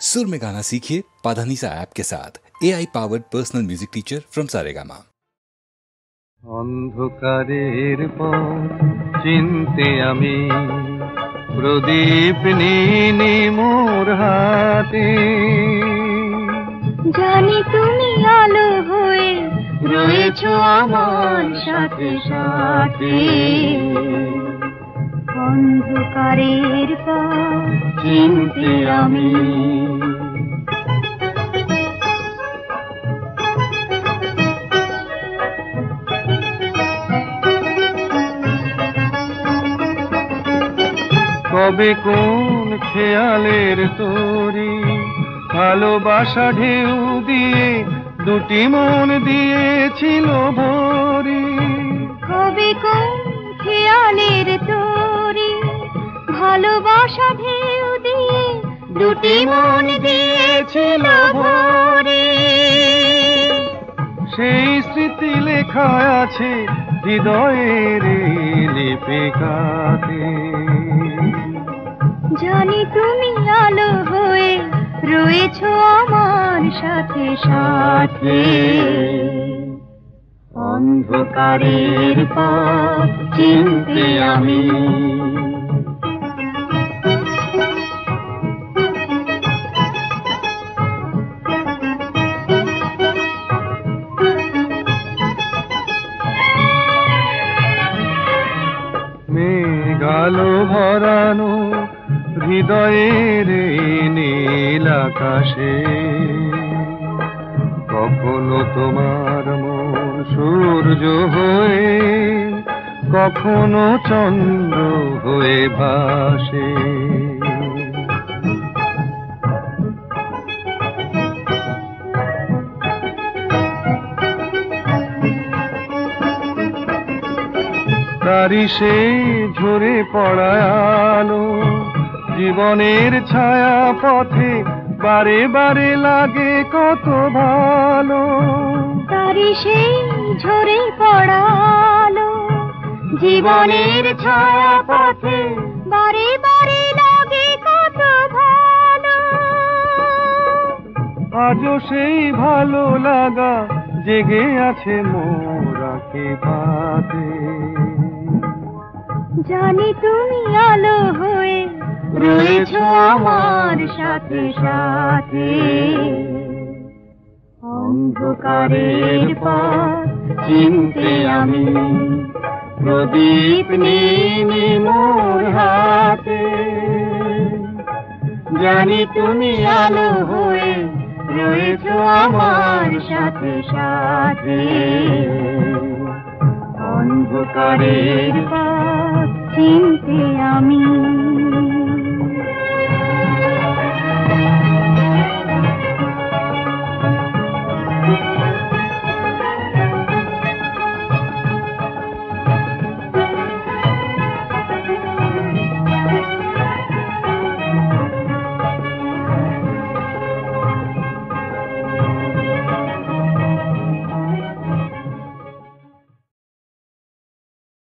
सुर में गाना सीखिए पाधानीसा ऐप के साथ। AI powered personal music teacher from Saregama. অন্ধকারের পথ চিনতে আমি প্রদীপ নিয়ে মোর হাতে, জানি তুমি আলো হয়ে রয়েছো আমার সাথে সাথে। অন্ধকারের পথ চিনতে আমি কবে কোন খেয়ালের তোরি ভালোবাসা ঢেউ দিয়ে দুটি মন দিয়েছিল ভরি। কবে কোন খেয়ালের তোরি ভালোবাসা ঢেউ দিয়ে দুটি মন দিয়েছিল ভরি। সেই স্মৃতি লেখা আছে হৃদয়ের লিপিকাতে, জানি তুমি আলো হয়ে রয়েছো আমার সাথে সাথে। অন্ধকারের পথ চিনতে আমি মেঘালো ভরানো হৃদয়ের নীল আকাশে, কখনো তোমার মন সূর্য হয়ে কখনো চন্দ্র হয়ে ভাসে। তারি সে ঝরে পড়া আলো জীবনের ছায়া পথে বারে বারে লাগে কত ভালো। তারি সেই ঝরে পড়ালো জীবনের ছায়া পথে বারে বারে লাগে কত ভালো। আজও সেই ভালো লাগা জেগে আছে মোর আঁখি পাতে, জানি তুমি আলো হয়ে রয়েছো আমার সাথে সাথে। অন্ধকারের পথ চিনতে আমি প্রদীপ নিয়ে মোর হাতে, জানি তুমি আলো হয়ে রয়েছো আমার সাথে সাথে। অন্ধকারের পথ চিনতে আমি